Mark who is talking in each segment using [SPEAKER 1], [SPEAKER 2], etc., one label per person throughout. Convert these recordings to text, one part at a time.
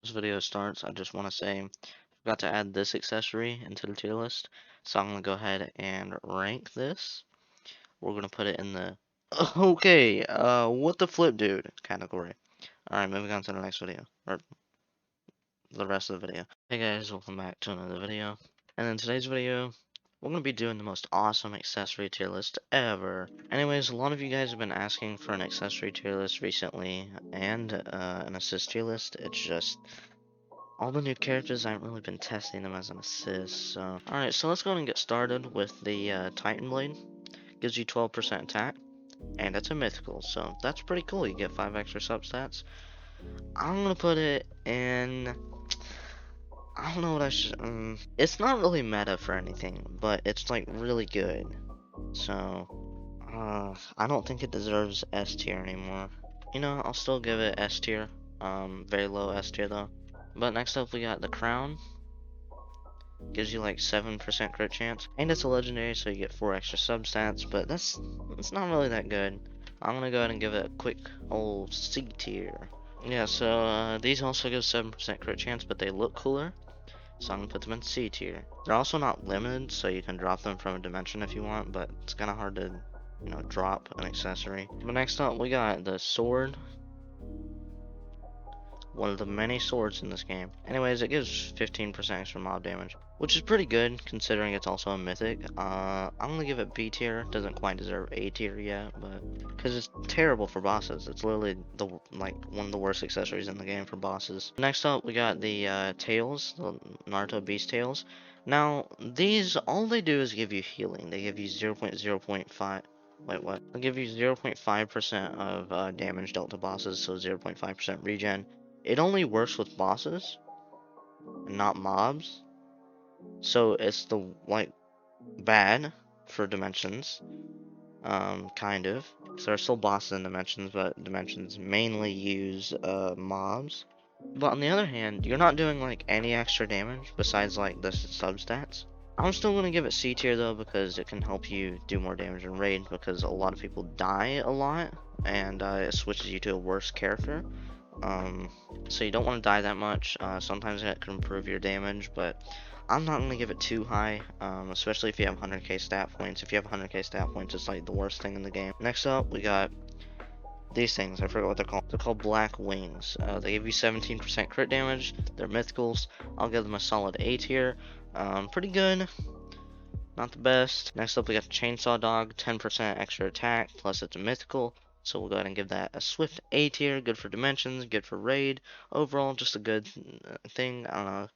[SPEAKER 1] this video starts, I just want to say I forgot to add this accessory into the tier list, so I'm gonna go ahead and rank this. We're gonna put it in the what the flip, dude category. All right, moving on to the next video or the rest of the video. Hey guys, welcome back to another video. And in today's video, we're gonna be doing the most awesome accessory tier list ever. Anyways, a lot of you guys have been asking for an accessory tier list recently and an assist tier list. It's just all the new characters, I haven't really been testing them as an assist, so. Alright, so let's go ahead and get started with the Titan Blade. Gives you 12% attack, and it's a mythical, so that's pretty cool. You get 5 extra substats. I'm gonna put it in. I don't know what I should. It's not really meta for anything, but it's like really good. So, I don't think it deserves S tier anymore. You know, I'll still give it S tier. Very low S tier though. But next up, we got the Crown. Gives you like 7% crit chance, and it's a legendary, so you get 4 extra substats. But it's not really that good. I'm gonna go ahead and give it a quick old C tier. Yeah, so these also give 7% crit chance, but they look cooler, so I'm gonna put them in C tier. They're also not limited, so you can drop them from a dimension if you want, but it's kind of hard to, you know, drop an accessory. But next up, we got the sword. One of the many swords in this game. Anyways, it gives 15% extra mob damage, which is pretty good considering it's also a mythic. I'm gonna give it B tier. Doesn't quite deserve A tier yet, but because it's terrible for bosses. It's literally one of the worst accessories in the game for bosses. Next up, we got the tails, the Naruto Beast tails. Now these, all they do is give you healing. They give you 0.0.5. Wait, what? They'll give you 0.5% of damage dealt to bosses, so 0.5% regen. It only works with bosses and not mobs, so it's bad for dimensions, kind of. So there are still bosses in dimensions, but dimensions mainly use mobs. But on the other hand, you're not doing like any extra damage besides like the substats. I'm still gonna give it C tier though, because it can help you do more damage in raid, because a lot of people die a lot and it switches you to a worse character. So you don't want to die that much. Sometimes it can improve your damage, but I'm not going to give it too high, especially if you have 100k stat points. If you have 100k stat points, it's like the worst thing in the game. Next up, we got these things. I forgot what they're called. They're called Black Wings. They give you 17% crit damage. They're mythicals. I'll give them a solid A tier. Pretty good. Not the best. Next up, we got the Chainsaw Dog. 10% extra attack, plus it's a mythical. So we'll go ahead and give that a swift A tier. Good for dimensions, good for raid. Overall, just a good thing. I don't know.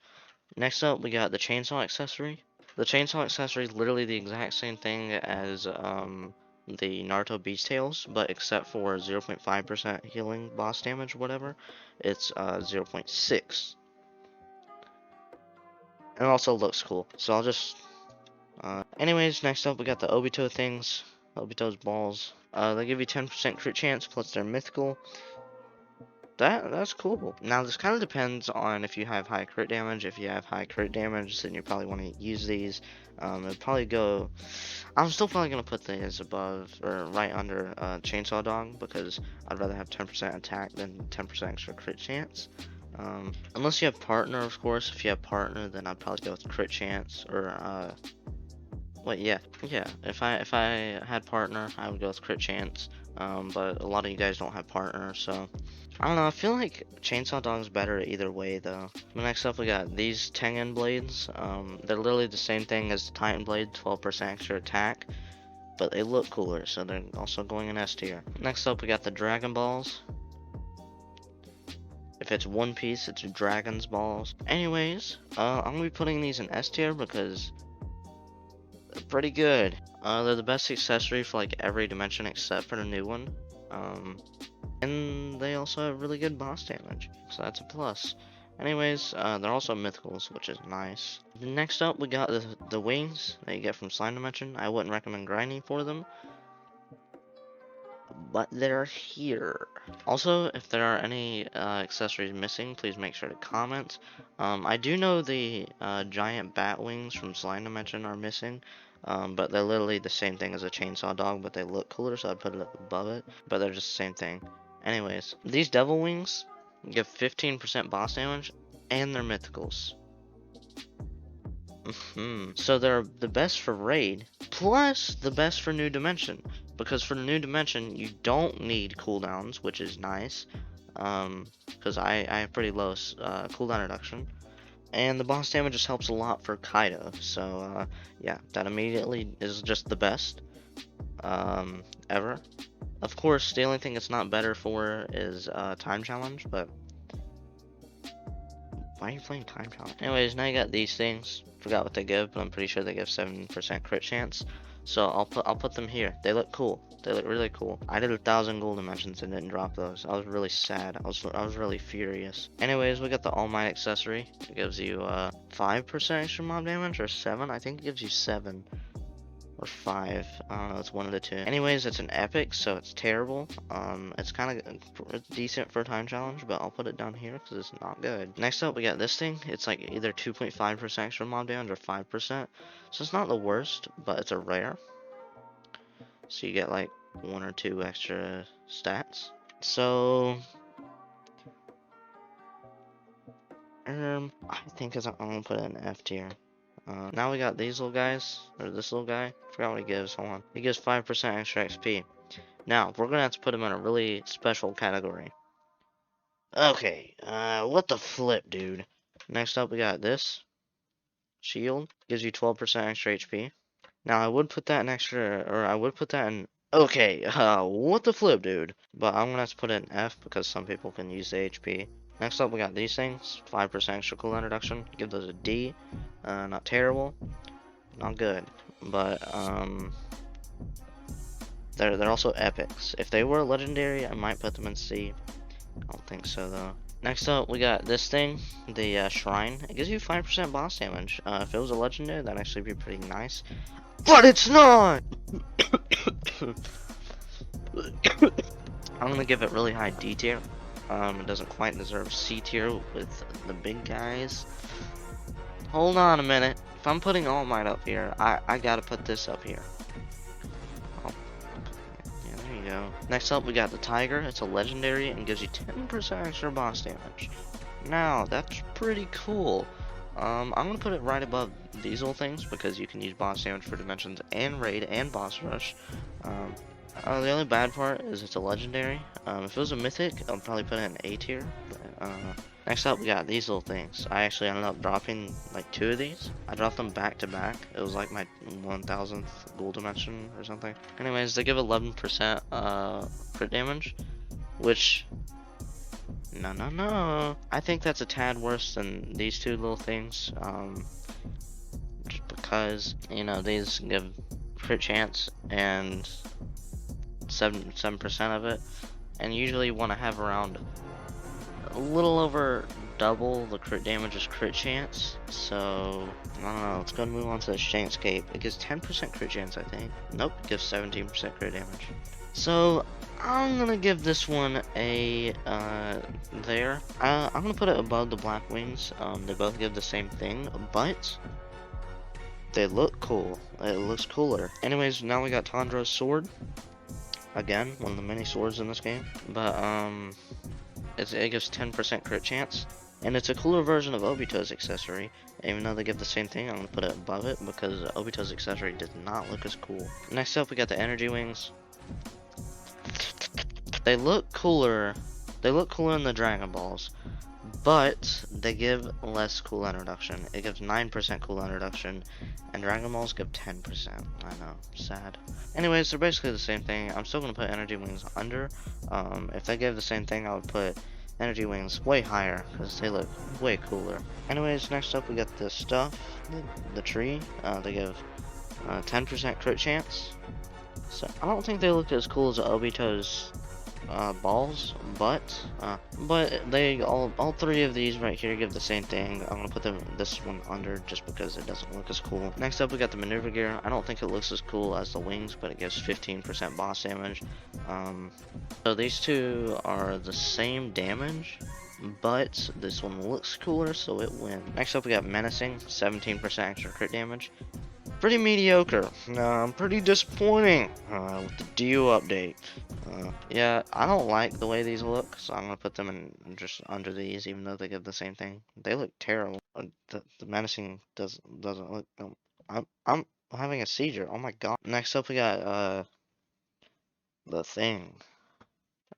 [SPEAKER 1] Next up, we got the chainsaw accessory. The chainsaw accessory is literally the exact same thing as the Naruto Beast Tails, but except for 0.5% healing boss damage, whatever, it's 0.6. And it also looks cool. So I'll just. Anyways, next up, we got the Obito things. Obito's balls. They give you 10% crit chance, plus they're mythical. That's cool. Now this kind of depends on if you have high crit damage. If you have high crit damage, then you probably want to use these. It'd probably go. I'm still probably gonna put these above or right under Chainsaw Dog, because I'd rather have 10% attack than 10% extra crit chance. Unless you have partner, of course. If you have partner, then I'd probably go with crit chance or Wait, yeah. If I had partner, I would go with crit chance. But a lot of you guys don't have partner, so I don't know. I feel like Chainsaw Dog's better either way, though. But next up, we got these Tengen blades. They're literally the same thing as the Titan blade, 12% extra attack, but they look cooler, so they're also going in S tier. Next up, we got the Dragon Balls. If it's One Piece, it's Dragon's Balls. Anyways, I'm gonna be putting these in S tier because they're pretty good. They're the best accessory for like every dimension except for the new one. And they also have really good boss damage, so that's a plus. Anyways, they're also mythicals, which is nice. Next up, we got the wings that you get from Slime Dimension. I wouldn't recommend grinding for them, but they're here. Also, if there are any accessories missing, please make sure to comment. I do know the giant bat wings from Slime Dimension are missing, but they're literally the same thing as a Chainsaw Dog, but they look cooler, so I'd put it above it, but they're just the same thing. Anyways, these devil wings give 15% boss damage. and they're mythicals. So they're the best for raid, plus the best for new dimension. Because for the new dimension, you don't need cooldowns, which is nice. Because I have pretty low cooldown reduction. And the boss damage just helps a lot for Kaido. So yeah, that immediately is just the best ever. Of course, the only thing it's not better for is time challenge, but why are you playing time challenge? Anyways, now you got these things. Forgot what they give, but I'm pretty sure they give 7% crit chance. So I'll put them here. They look cool. They look really cool. I did 1,000 gold dimensions and didn't drop those. I was really sad. I was really furious. Anyways, we got the All Might accessory. It gives you 5% extra mob damage or 7. I think it gives you 7. Or 5. I don't know, it's one of the two. Anyways, it's an epic, so it's terrible. It's kind of decent for a time challenge, but I'll put it down here because it's not good. Next up, we got this thing. It's like either 2.5% extra mob damage or 5%. So it's not the worst, but it's a rare. So you get like 1 or 2 extra stats. So I think I'm gonna put it in F tier. Now we got these little guys, or this little guy. Forgot what he gives. Hold on. He gives 5% extra XP. Now we're gonna have to put him in a really special category. Okay. What the flip, dude? Next up, we got this shield. Gives you 12% extra HP. Now I would put that in extra, or I would put that in. Okay. What the flip, dude? But I'm gonna have to put it in F because some people can use the HP. Next up, we got these things. 5% extra cooldown reduction. Give those a D. Not terrible. Not good. But, they're also epics. If they were legendary, I might put them in C. I don't think so, though. Next up, we got this thing. The, Shrine. It gives you 5% boss damage. If it was a legendary, that'd actually be pretty nice. But it's not! I'm gonna give it really high D tier. It doesn't quite deserve C tier with the big guys. Hold on a minute. If I'm putting All Might up here, I gotta put this up here. Oh, yeah, there you go. Next up, we got the Tiger. It's a legendary and gives you 10% extra boss damage. Now, that's pretty cool. I'm gonna put it right above these little things because you can use boss damage for dimensions and raid and boss rush. The only bad part is it's a legendary. If it was a mythic, I'd probably put it in A tier. But, next up, we got these little things. I actually ended up dropping like 2 of these. I dropped them back to back. It was like my 1,000th gold dimension or something. Anyways, they give 11% crit damage, which no. I think that's a tad worse than these 2 little things. Just because these give crit chance and 7% of it, and usually want to have around a little over double the crit damage as crit chance. So I don't know, let's go and move on to the Shankscape. It gives 10% crit chance, I think. Nope, it gives 17% crit damage. So I'm gonna give this one a there. I'm gonna put it above the Black Wings. They both give the same thing, but they look cool. It looks cooler. Anyways, now we got Tandra's sword. Again, one of the many swords in this game. But, it gives 10% crit chance. And it's a cooler version of Obito's accessory. Even though they give the same thing, I'm going to put it above it because Obito's accessory did not look as cool. Next up, we got the energy wings. They look cooler. They look cooler than the Dragon Balls. But they give less cooldown reduction. It gives 9% cooldown reduction, and Dragon Balls give 10%. I know, sad. Anyways, they're basically the same thing. I'm still gonna put Energy Wings under. If they gave the same thing, I would put Energy Wings way higher because they look way cooler. Anyways, next up we got this stuff, the tree. They give 10% crit chance. So I don't think they look as cool as Obito's balls, but they all 3 of these right here give the same thing. I'm gonna put this one under just because it doesn't look as cool. Next up, we got the maneuver gear. I don't think it looks as cool as the wings, but it gives 15% boss damage. So these 2 are the same damage, but this one looks cooler, so it wins. Next up, we got menacing, 17% extra crit damage. pretty mediocre. Pretty disappointing with the Dio update. Yeah, I don't like the way these look, so I'm gonna put them in just under these, even though they give the same thing. They look terrible. The menacing doesn't look. I'm having a seizure. Oh my god. Next up, we got the thing.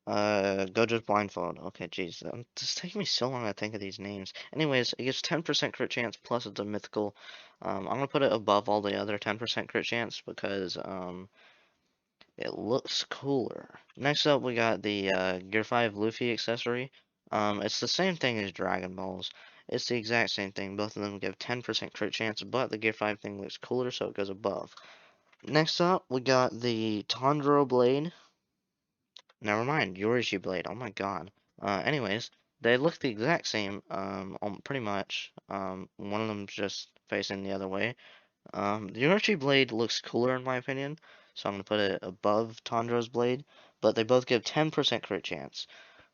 [SPEAKER 1] Go just blindfold. Okay, jeez. It's taking me so long to think of these names. Anyways, it gives 10% crit chance, plus it's a mythical. I'm gonna put it above all the other 10% crit chance because, it looks cooler. Next up, we got the, Gear 5 Luffy accessory. It's the same thing as Dragon Balls. It's the exact same thing. Both of them give 10% crit chance, but the Gear 5 thing looks cooler, so it goes above. Next up, we got the Tondro Blade. Never mind, Yorishi Blade. Oh my god. Anyways, they look the exact same, pretty much. One of them's just facing the other way. The Yorishi Blade looks cooler in my opinion, so I'm gonna put it above Tondro's Blade, but they both give 10% crit chance.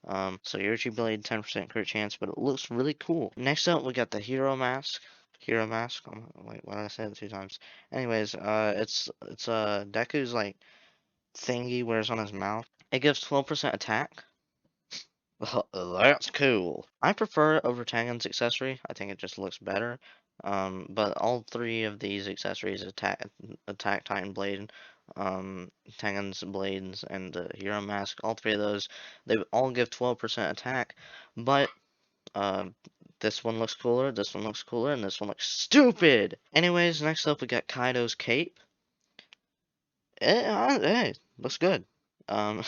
[SPEAKER 1] So Yorishi Blade 10% crit chance, but it looks really cool. Next up, we got the Hero Mask. Hero Mask. Oh, wait, why did I say it 2 times? Anyways, it's Deku's like thingy he wears on his mouth. It gives 12% attack. That's cool. I prefer it over Tengen's accessory. I think it just looks better. But all three of these accessories, attack Titan Blade, Tengen's blades, and the Hero Mask, all three of those, they all give 12% attack. But this one looks cooler, this one looks cooler, and this one looks stupid. Anyways, next up we got Kaido's cape. Hey, looks good. Um,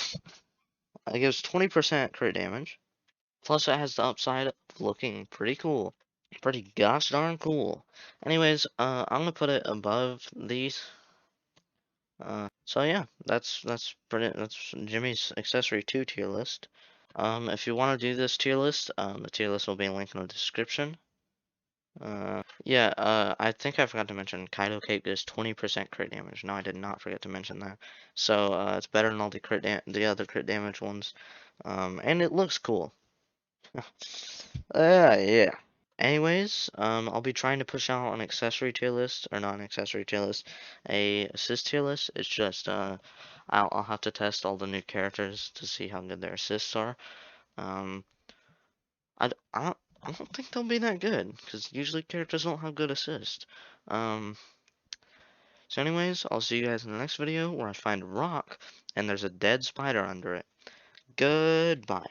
[SPEAKER 1] it gives 20% crit damage. Plus, it has the upside of looking pretty cool. Pretty gosh darn cool. Anyways, I'm gonna put it above these. So yeah, that's Jimmy's accessory 2 tier list. If you want to do this tier list, the tier list will be linked in the description. Yeah, I think I forgot to mention Kaido Cape does 20% crit damage. No, I did not forget to mention that. So, it's better than all the other crit damage ones. And it looks cool. Yeah. Anyways, I'll be trying to push out an accessory tier list, or not an accessory tier list, a assist tier list. It's just, I'll have to test all the new characters to see how good their assists are. Um, I don't think they'll be that good, because usually characters don't have good assists. Um, so anyways, I'll see you guys in the next video where I find a rock, and there's a dead spider under it. Goodbye.